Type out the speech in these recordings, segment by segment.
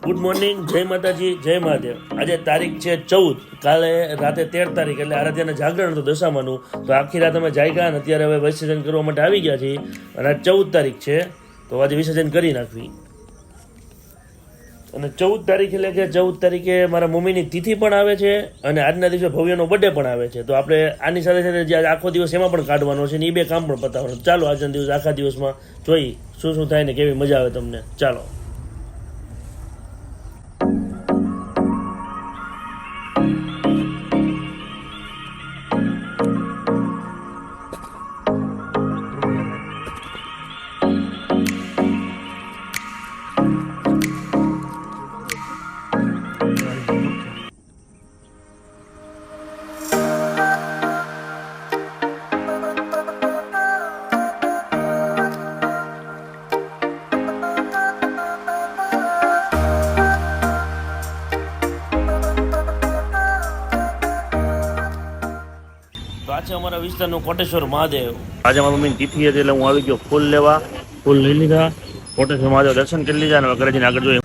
Good morning, જય માતાજી, જય મહાદેવ. આજે તારીખ છે 14, કાલે રાતે 13 તારીખ એટલે આરાધ્યાના જાગરણ હતું દશામાનું. તો આખી રાત અમે જાગ્યા અને અત્યારે હવે વિસર્જન કરવા માટે આવી ગયા છીએ. અને આજ 14 તારીખ છે, તો આજે વિસર્જન કરી નાખવી. અને 14 તારીખ એટલે કે 14 તારીખે મારા મમ્મીની તિથિ પણ આવે છે અને આજના દિવસે ભવ્યનો બર્થડે પણ આવે છે. તો આપણે આની સાથે સાથે જે આખો દિવસ એમાં પણ કાઢવાનો છે ને એ બે કામ પણ પતાવવાનું. ચાલો આજના દિવસ આખા દિવસમાં જોઈ શું શું થાય ને કેવી મજા આવે તમને. ચાલો. તો આ છે અમારા વિસ્તારનું કોટેશ્વર મહાદેવ. આજે મારા મમ્મીની તિથિ હતી એટલે હું આવી ગયો ફૂલ લેવા. ફૂલ લઈ લીધા, કોટેશ્વર મહાદેવ દર્શન કરી લીધા અને ઘરે જઈને આગળ જોઈએ.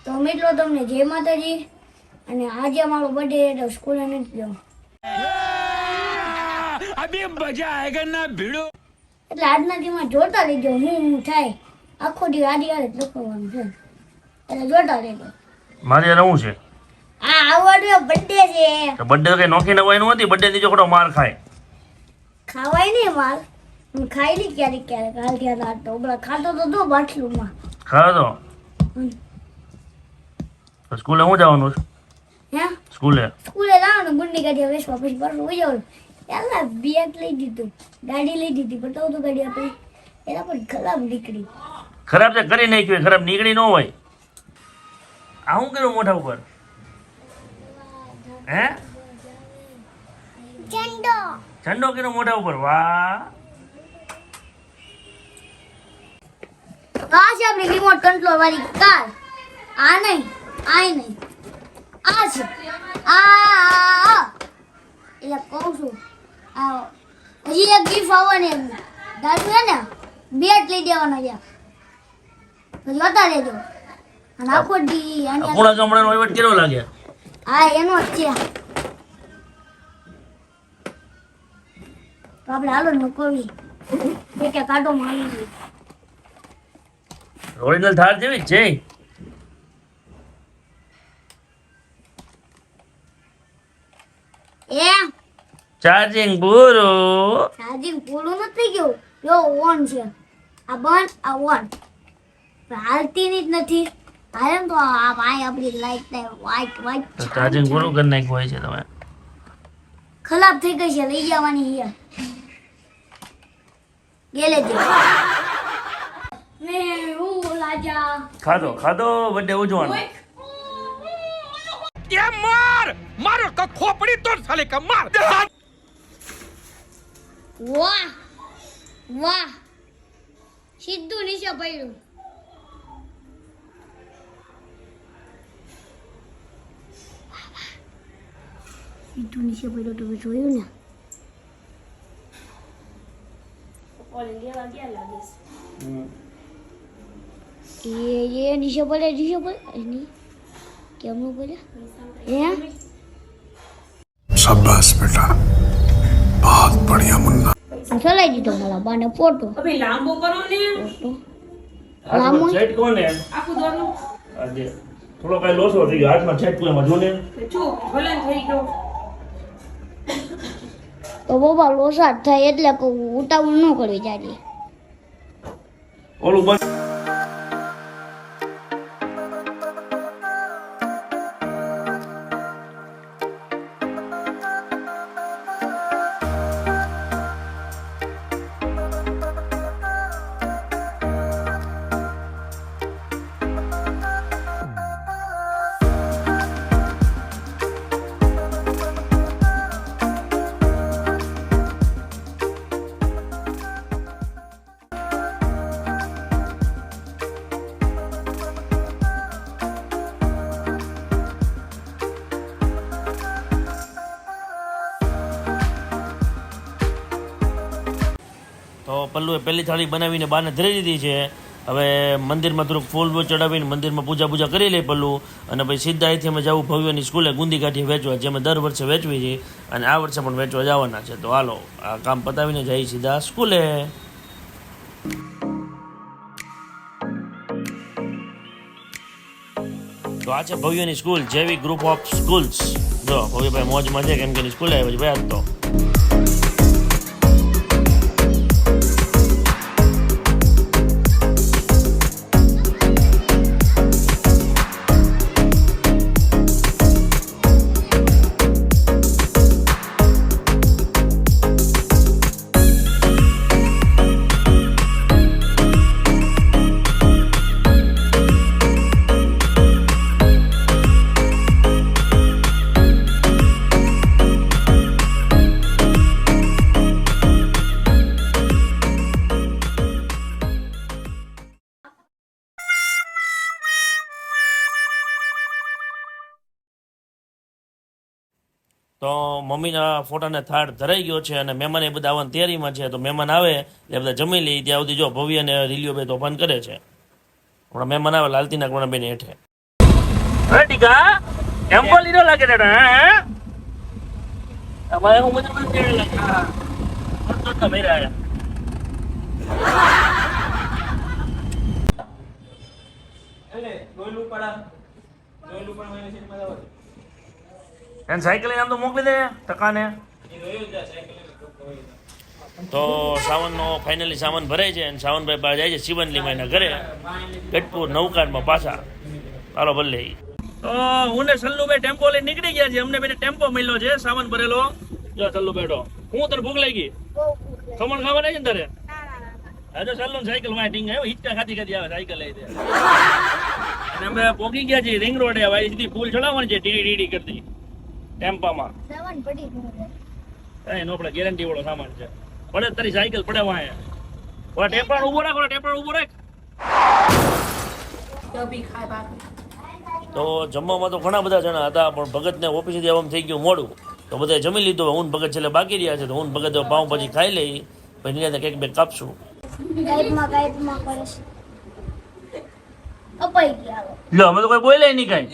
તો મિત્રો તમને જય માતાજી. અને આજે અમારો બર્થડે એટલે સ્કૂલે નથી જવું. અભી મજા આયેગા ના ભીડો. એટલે આજના દિવસમાં જોતા લેજો હું થાય. આખો દિવસ આડી આડે જ લખવાનું છે એટલે જોતા લેજો. મારે રવું છે આ આવડ્યો બર્થડે છે. તો બર્થડે કઈ નોખી નવાયનું હતી. બર્થડે ની છોકરો માર ખાય. ખાવાય નહીં માલ હું ખાઈ લી ક્યારેક ક્યારેક. હાલ ત્યાં રાત તો બરા ખાતો તો દો બાટલુમાં ખાયો તો સ્કૂલે હું જવાનું છે? હે સ્કૂલે લાવવાનું ગુંડી ગાડી વેચવા પછી પાછું ઉઈ જવાનું. એલા બેગ લઈ દીધું, ગાડી લઈ દીધી, બતાવું તો ગાડી આપી એના પણ ખરાબ નીકળી. ખરાબ છે કરી નાખ્યું, ખરાબ નીકળી ન હોય. આ શું કર્યું મોઢા ઉપર? હે ઝંડો કર્યો મોઢા ઉપર. વાહ. આ છે આપણી રિમોટ કંટ્રોલ વાળી કાર. આ નહીં, આ નહીં, આ છે આ. એટલે કહું છું આ હજી એક ગીફ આવવાની દાદુ છે ને બેટ લઈ દેવાનો છે પછી જોતા લેજો. અને આખો દી પૂણા ગામડાનો વહીવટ કેવો લાગે? હા એનો જ છે. તો આપણે હાલો નકોવી કે કાઢો મારી ઓરિજિનલ થાર જેવી જ છે. એ ચાર્જિંગ પૂરું. ચાર્જિંગ પૂરું નથી ગયું. જો ઓન છે, આ બંધ, આ ઓન. હાલતી જ નથી. હાલે તો આ ભાઈ આપણી લાઈટ ને વાઈટ વાઈટ ચાર્જિંગ પૂરું કરી નાખ્યું હોય છે. તમે ખરાબ થઈ ગઈ છે, લઈ જવાની છે ગેલેજી. મે હું લાજા ખાધો બર્થડે ઉજવાનો. ये मार मारो का खोपड़ी तोड़ साले का मार. વાહ વાહ સીધું નીચે પડ્યું. સીધું નીચે પડ્યું. તમે જોયું ને? એ નીચે પડે નહીં કેમનું પડે? शाबाश बेटा बहुत बढ़िया मुन्ना. ચલાઈ દીધો મારા બાને ફોટો. અબે લાંબો કરો ને. લાંબો સેટ કોને આખું દોરનું આજે થોડો કઈ લોસો થઈ ગયો હાથમાં સેટ કોને જોને. જો ભલે થઈ ગયો. તો બાબા લોસા થાય એટલે કહું ઉતાવળ ન કરવી જાય. ઓલું બંધ. તો પલ્લુએ પહેલી થાળી બનાવીને બાને ધરી દીધી છે હવે મંદિરમાં થોડુંક ફૂલ બૂલ ચડાવીને મંદિરમાં પૂજા કરી લઈ પેલું, અને પછી સીધા અહીંથી અમે જવું ભવ્યની સ્કૂલે ગુંદી કાઠી વેચવા, જે અમે દર વર્ષે વેચવી છીએ અને આ વર્ષે પણ વેચવા જવાના છે. તો હાલો આ કામ પતાવીને જઈ સીધા સ્કૂલે. તો આ છે ભવ્યની સ્કૂલ, જેવી ગ્રુપ ઓફ સ્કૂલ્સ. જો ભવ્યભાઈ મોજમાં છે કેમ કે એની સ્કૂલે આવ્યા છે ભાઈ આજ તો. તો મમ્મીના ફોટાને થાળ ધરાઈ ગયો છે અને મહેમાન એ બધા આવવાની તૈયારીમાં છે. તો મહેમાન આવે એટલે બધા જમી લઈ. ત્યાં સુધી જો ભવ્ય અને રીલિયો બે તોફાન કરે છે. હમણાં મહેમાન આવે લાલતીના કોણા બેન હેઠે. અરે ટીકા ટેમ્પો લીધો લાગે છે અમારે હું બધું એને સાયકલ આમ તો મોકલી દે ટકાને. તો સાવનનો ફાઇનલી સામાન ભરાય છે અને સાવનભાઈ બહાર જાય છે શિવનલી માઈના ઘરે ગઢપુર નવકારમાં પાછા. ચાલો ભલે. તો હું ને સલ્લુભાઈ ટેમ્પો લઈને નીકળી ગયા છે. અમને બેને ટેમ્પો મળ્યો છે સામાન ભરેલો. જો સલ્લુ બેઠો. હું તને ભૂખ લાગી ખમણ ખાવા નહીં ને તારે? હા તો સલ્લુ સાયકલ માં ટીંગ આવ્યો હિચકા ખાતી ખાતી આવે સાયકલ લઈ દે. અને અમે પોગી ગયા છીએ રિંગ રોડે. હવે સીધી પુલ ચડાવવાની છે ટીડી કરતી ટેમ્પામાં. નો પડે ગેરંટી વાળો સામાન છે. પડે તારી સાયકલ પડે વાય. ટેમ્પા ઉભો રાખ, ટેમ્પા ઉભો રાખ. તો જમવામાં તો ઘણા બધા જણા હતા પણ ભગતને ઓફિસેથી આવવામાં થઈ ગયું મોડું. તો બધાએ જમી લીધું. હું ભગત છેલ્લે બાકી રહ્યા છે. તો હું ભગત પાઉંભાજી ખાઈ લઈ પછી નિરાતે કેક બેક કાપશું. લો અમે તો કોઈ બોલાય નહીં કાંઈ.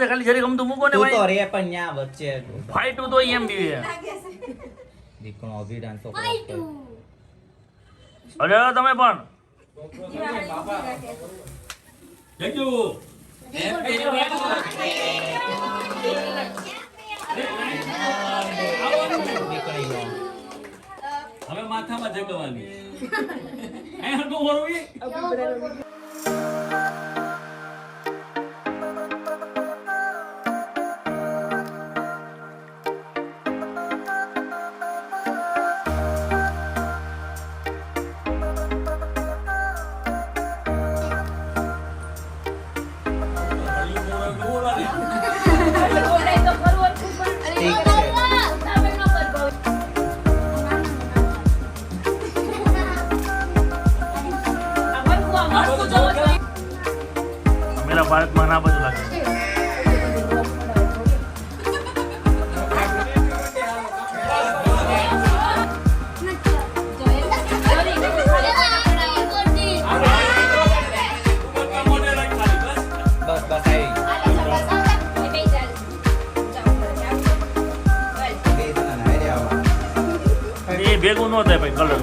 ખાલી જરી ગમતું મૂકો ને ભાઈ. રે પણ ન્યા વચ્ચે ફાઈટું તો એમ બી દીકરો અભિડાન તો અરે તમે પણ હવે માથામાં જગવાની અહીંયા તો હોરવી મેરા ભારતમાં ના બધું લાગે. એ ભેગું ન થાય ભાઈ કલર.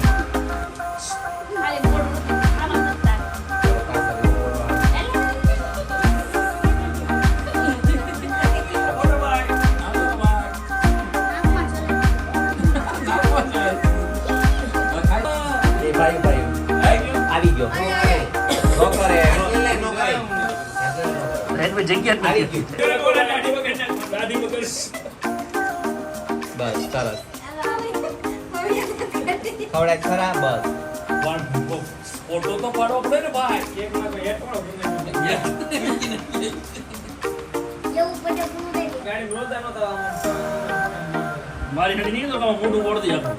આવી ગયો જગ્યા આવી ગયું બસ સરસ ખવડાય ખરા બસ ફોટો તો પાડવો પડે ને ભાઈ. મારી ઘડી નીકળો કે મોટું ઓળ દે આખું.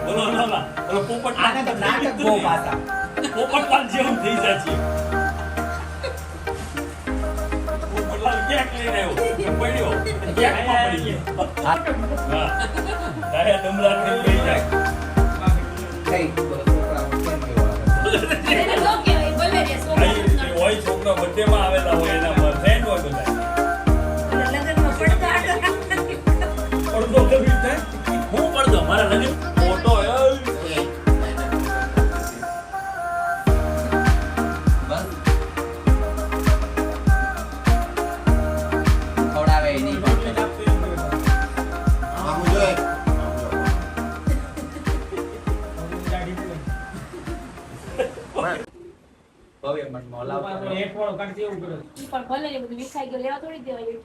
બોલો ના બોલો પોપટ આને તો નાટક બહુ પાછા પોપટલાલ જેવું થઈ જાય છે. પોપટલાલ ક્યાંક લઈને આવ્યો પડ્યો ક્યાંકમાં પડી ગયો હા તારે ડમલા થઈ ગઈ જાય કઈ છોકરાઓ કેમ એવા એને ન કહેવાય, ભલે રે, છોકરા અહીં હોય છોકરો બર્થડે માં આવેલા હોય એના પર ફ્રેન્ડ હોય બધા લગ્નમાં પડકાર પડદો કભી થાય હું પડદો મારા લગન ફોટો બસ ખવડાવે ય નહીં પાછળ. ભવ્ય મનમાં હલાવતા રહો. પણ ભલે રે, બધું વિખાઈ ગયું, લેવા થોડી દેવાય.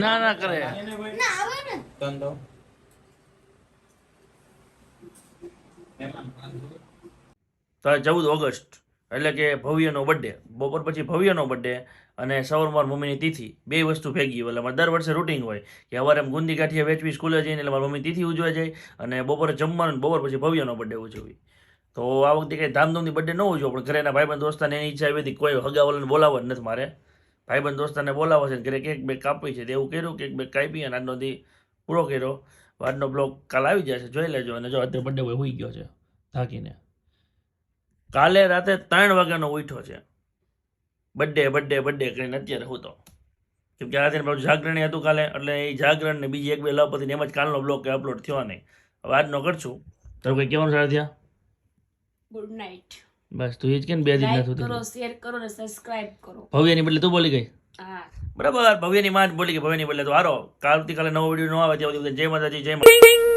ના ના કરે ના આવે ને ધંધો તો 14 ઓગસ્ટ એટલે કે ભવ્યનો બર્થડે બપોર પછી ભવ્યનો બર્થડે અને સવારમાં મમ્મીની તિથિ બે વસ્તુ ભેગી હોય એટલે અમારે દર વર્ષે રૂટિન હોય કે સવારે એમ ગુંદી ગાંઠિયા વેચવી સ્કૂલે જઈને એટલે મારી મમ્મી તિથિ ઉજવા જાય અને બપોરે જમવાનું બપોર પછી ભવ્યનો બર્થડે ઉજવવી તો આ વખતે કંઈ ધામધૂમથી બર્થડે ન ઉજવો પણ ઘરેના ભાઈબંધ દોસ્તાને એની ઈચ્છા એવી હતી કોઈ હગાવાલાને બોલાવવા જ નથી મારે ભાઈબંધ દોસ્તાને બોલાવવા છે ઘરે કેક બેક કાપવી છે એવું કર્યું કેક બેક કાપી અને આજનો દી પૂરો કર્યો આજનો બ્લોગ કાલ આવી જશે જોઈ લેજો અને જો અત્યારે બર્થડે હોય હોઈ ગયો છે થાકીને કાલે રાતે 3 વાગ્યાનો ઉઠ્યો છે બર્થડે કરીને અત્યારે હું તો કેમ કે આજે પાછું જાગરણ હતું કાલે એટલે એ જાગરણ ને બીજી 1-2 લાપતી એમ જ કાલનો બ્લોગ કે અપલોડ થયો નહીં હવે આજનો કરશું તો કંઈ કહેવાનું સારા થયા ગુડ નાઇટ. બસ તું એ જ કે 2 દિન લાઈક નથી કરો, શેર કરો ને સબસ્ક્રાઇબ કરો. ભવ્યની બદલે તું બોલી ગઈ હા, બરાબર ભવ્યની માં જ બોલી ગઈ ભવ્યની બદલે તો હારો આવતીકાલે નવો વિડીયો ન આવે ત્યાં સુધી જય માતાજી જય માતા